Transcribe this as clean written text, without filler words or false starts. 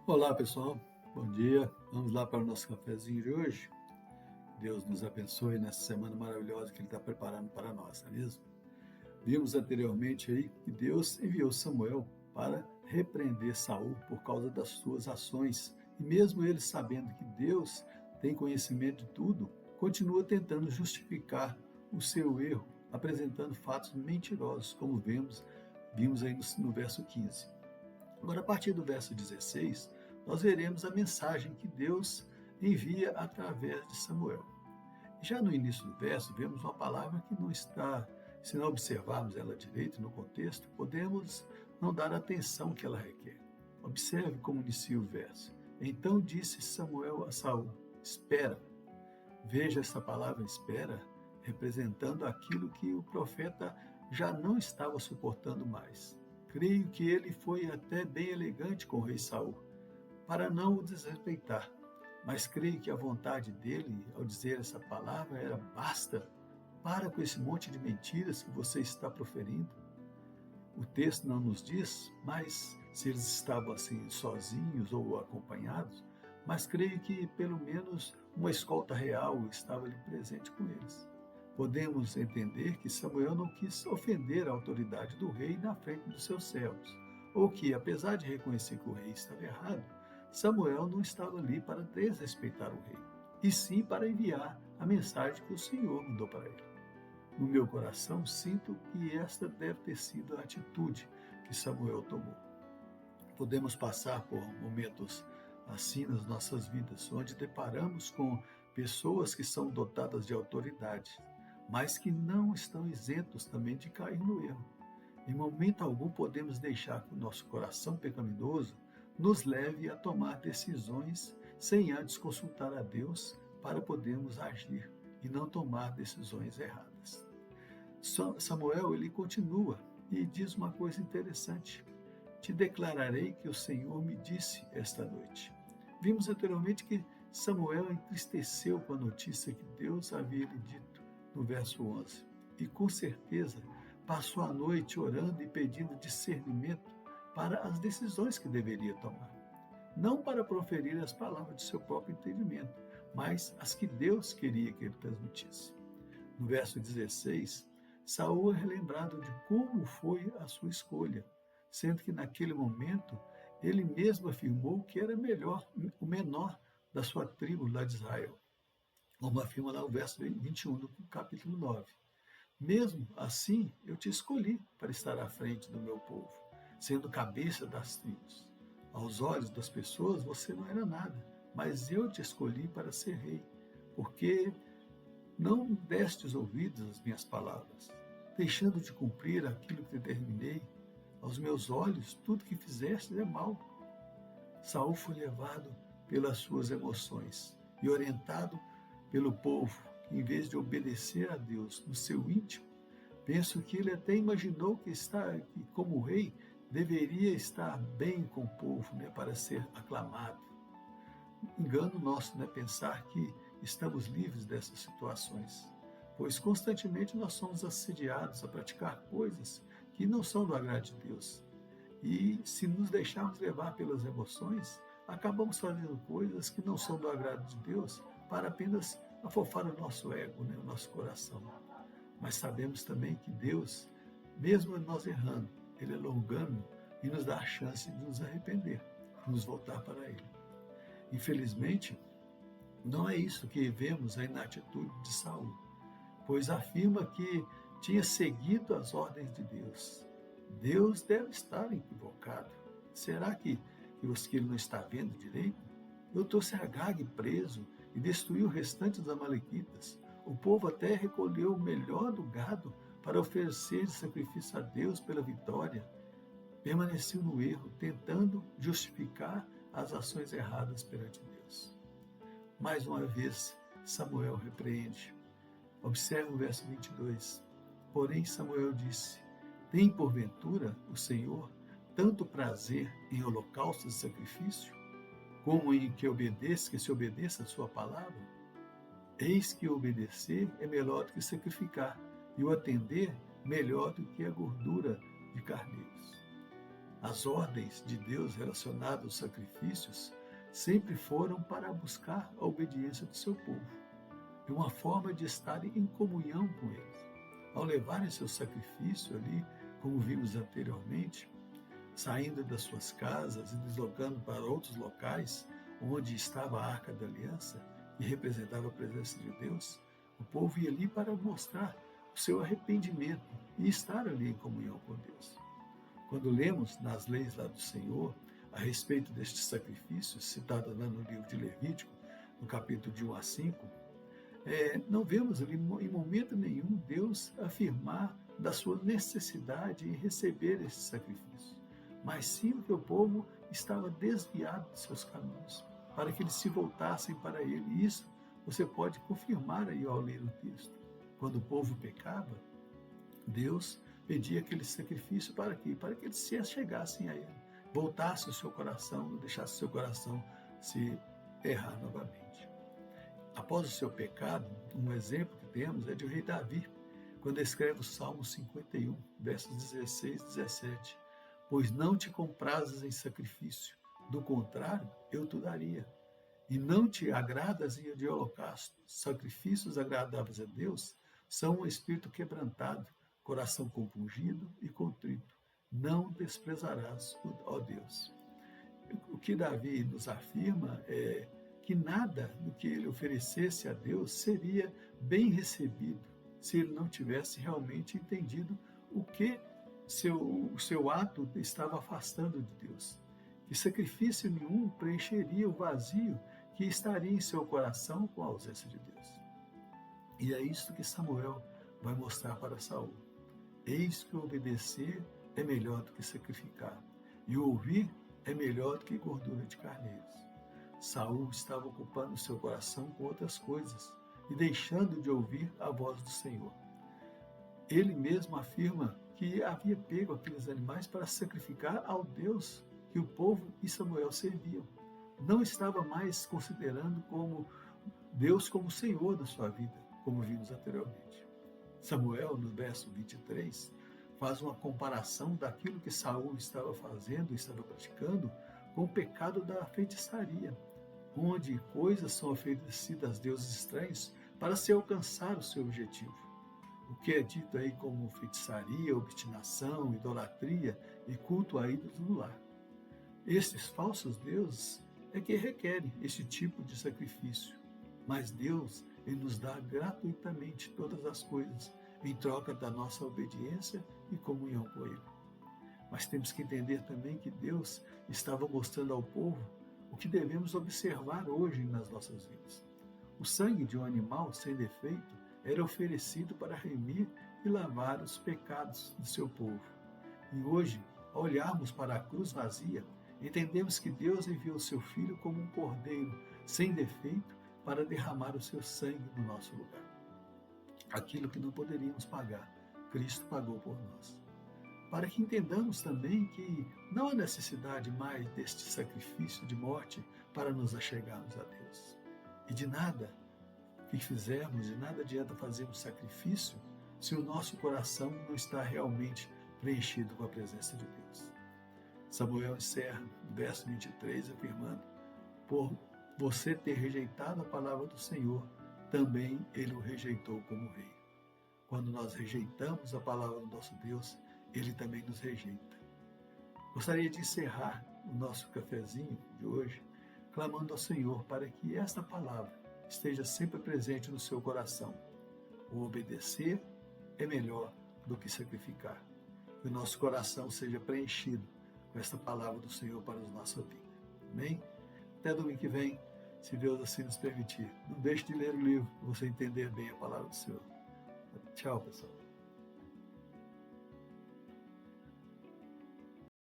Olá, pessoal. Bom dia. Vamos lá para o nosso cafezinho de hoje. Deus nos abençoe nessa semana maravilhosa que Ele está preparando para nós, não é mesmo? Vimos anteriormente aí que Deus enviou Samuel para repreender Saul por causa das suas ações. E mesmo ele sabendo que Deus tem conhecimento de tudo, continua tentando justificar o seu erro, apresentando fatos mentirosos, como vimos aí no verso 15. Agora, a partir do verso 16, nós veremos a mensagem que Deus envia através de Samuel. Já no início do verso, vemos uma palavra que não está, se não observarmos ela direito no contexto, podemos não dar a atenção que ela requer. Observe como inicia o verso. Então disse Samuel a Saul: Espera. Veja essa palavra espera representando aquilo que o profeta já não estava suportando mais. Creio que ele foi até bem elegante com o rei Saul, para não o desrespeitar, mas creio que a vontade dele, ao dizer essa palavra, era: basta, para com esse monte de mentiras que você está proferindo. O texto não nos diz, mas se eles estavam assim sozinhos ou acompanhados, mas creio que pelo menos uma escolta real estava ali presente com eles. Podemos entender que Samuel não quis ofender a autoridade do rei na frente dos seus servos, ou que, apesar de reconhecer que o rei estava errado, Samuel não estava ali para desrespeitar o rei, e sim para enviar a mensagem que o Senhor mandou para ele. No meu coração, sinto que esta deve ter sido a atitude que Samuel tomou. Podemos passar por momentos assim nas nossas vidas, onde deparamos com pessoas que são dotadas de autoridade, mas que não estão isentos também de cair no erro. Em momento algum podemos deixar que o nosso coração pecaminoso nos leve a tomar decisões sem antes consultar a Deus para podermos agir e não tomar decisões erradas. Samuel ele continua e diz uma coisa interessante: Te declararei que o Senhor me disse esta noite. Vimos anteriormente que Samuel entristeceu com a notícia que Deus havia lhe dito no verso 11 e com certeza passou a noite orando e pedindo discernimento para as decisões que deveria tomar. Não para proferir as palavras de seu próprio entendimento, mas as que Deus queria que ele transmitisse. No verso 16, Saul é relembrado de como foi a sua escolha, sendo que naquele momento ele mesmo afirmou que era o menor da sua tribo lá de Israel, como afirma lá o verso 21 do capítulo 9. Mesmo assim, eu te escolhi para estar à frente do meu povo, sendo cabeça das tribos. Aos olhos das pessoas você não era nada, mas eu te escolhi para ser rei, porque não destes ouvidos às minhas palavras, deixando de cumprir aquilo que determinei. Aos meus olhos, tudo que fizeste é mal. Saul foi levado pelas suas emoções e orientado pelo povo, que em vez de obedecer a Deus no seu íntimo, penso que ele até imaginou que como rei, deveria estar bem com o povo, né, para ser aclamado. Engano nosso, né, pensar que estamos livres dessas situações, pois constantemente nós somos assediados a praticar coisas que não são do agrado de Deus. E se nos deixarmos levar pelas emoções, acabamos fazendo coisas que não são do agrado de Deus para apenas afofar o nosso ego, né, o nosso coração. Mas sabemos também que Deus, mesmo nós errando, Ele é longânimo e nos dá a chance de nos arrepender, de nos voltar para Ele. Infelizmente, não é isso que vemos aí na atitude de Saul, pois afirma que tinha seguido as ordens de Deus. Deus deve estar equivocado. Será que ele não está vendo direito? Eu trouxe Agag preso e destruí o restante dos amalequitas. O povo até recolheu o melhor do gado para oferecer de sacrifício a Deus pela vitória. Permaneceu no erro, tentando justificar as ações erradas perante Deus. Mais uma vez, Samuel repreende. Observe o verso 22. Porém, Samuel disse: Tem porventura o Senhor tanto prazer em holocaustos e sacrifício, como em que se obedeça a sua palavra? Eis que obedecer é melhor do que sacrificar, e o atender melhor do que a gordura de carneiros. As ordens de Deus relacionadas aos sacrifícios sempre foram para buscar a obediência do seu povo, e uma forma de estarem em comunhão com eles. Ao levarem seu sacrifício ali, como vimos anteriormente, saindo das suas casas e deslocando para outros locais onde estava a Arca da Aliança, que representava a presença de Deus, o povo ia ali para mostrar o seu arrependimento e estar ali em comunhão com Deus. Quando lemos nas leis lá do Senhor a respeito destes sacrifícios, citados lá no livro de Levítico, no capítulo de 1 a 5, não vemos ali em momento nenhum Deus afirmar da sua necessidade em receber esses sacrifícios, mas sim que o povo estava desviado de seus caminhos, para que eles se voltassem para ele. E isso você pode confirmar aí ao ler o texto. Quando o povo pecava, Deus pedia aquele sacrifício para quê? Para que eles se achegassem a ele, voltasse o seu coração, não deixasse o seu coração se errar novamente. Após o seu pecado, um exemplo que temos é de o rei Davi, quando escreve o Salmo 51, versos 16 e 17. Pois não te comprazes em sacrifício, do contrário, eu te daria. E não te agradas em de holocausto. Sacrifícios agradáveis a Deus são um espírito quebrantado, coração compungido e contrito. Não desprezarás, ó Deus. O que Davi nos afirma é que nada do que ele oferecesse a Deus seria bem recebido se ele não tivesse realmente entendido o que o seu ato estava afastando de Deus. Que sacrifício nenhum preencheria o vazio que estaria em seu coração com a ausência de Deus. E é isso que Samuel vai mostrar para Saul. Eis que obedecer é melhor do que sacrificar, e ouvir é melhor do que gordura de carneiros. Saul estava ocupando seu coração com outras coisas e deixando de ouvir a voz do Senhor. Ele mesmo afirma que havia pego aqueles animais para sacrificar ao Deus que o povo e Samuel serviam. Não estava mais considerando como Deus como Senhor da sua vida, como vimos anteriormente. Samuel, no verso 23, faz uma comparação daquilo que Saul estava fazendo, estava praticando, com o pecado da feitiçaria, onde coisas são oferecidas a deuses estranhos para se alcançar o seu objetivo. O que é dito aí como feitiçaria, obstinação, idolatria e culto a ídolos no lar. Esses falsos deuses é que requerem esse tipo de sacrifício. Mas Deus, Ele nos dá gratuitamente todas as coisas em troca da nossa obediência e comunhão com Ele. Mas temos que entender também que Deus estava mostrando ao povo o que devemos observar hoje nas nossas vidas. O sangue de um animal sem defeito era oferecido para remir e lavar os pecados do seu povo. E hoje, ao olharmos para a cruz vazia, entendemos que Deus enviou seu Filho como um cordeiro sem defeito para derramar o seu sangue no nosso lugar. Aquilo que não poderíamos pagar, Cristo pagou por nós. Para que entendamos também que não há necessidade mais deste sacrifício de morte para nos achegarmos a Deus. E de nada que fizermos, de nada adianta fazermos sacrifício se o nosso coração não está realmente preenchido com a presença de Deus. Samuel encerra no verso 23 afirmando: por você ter rejeitado a palavra do Senhor, também ele o rejeitou como rei. Quando nós rejeitamos a palavra do nosso Deus, ele também nos rejeita. Gostaria de encerrar o nosso cafezinho de hoje, clamando ao Senhor para que esta palavra esteja sempre presente no seu coração. O obedecer é melhor do que sacrificar. Que o nosso coração seja preenchido com esta palavra do Senhor para a nossa vida. Amém? Até domingo que vem, se Deus assim nos permitir. Não deixe de ler o livro, para você entender bem a palavra do Senhor. Tchau, pessoal.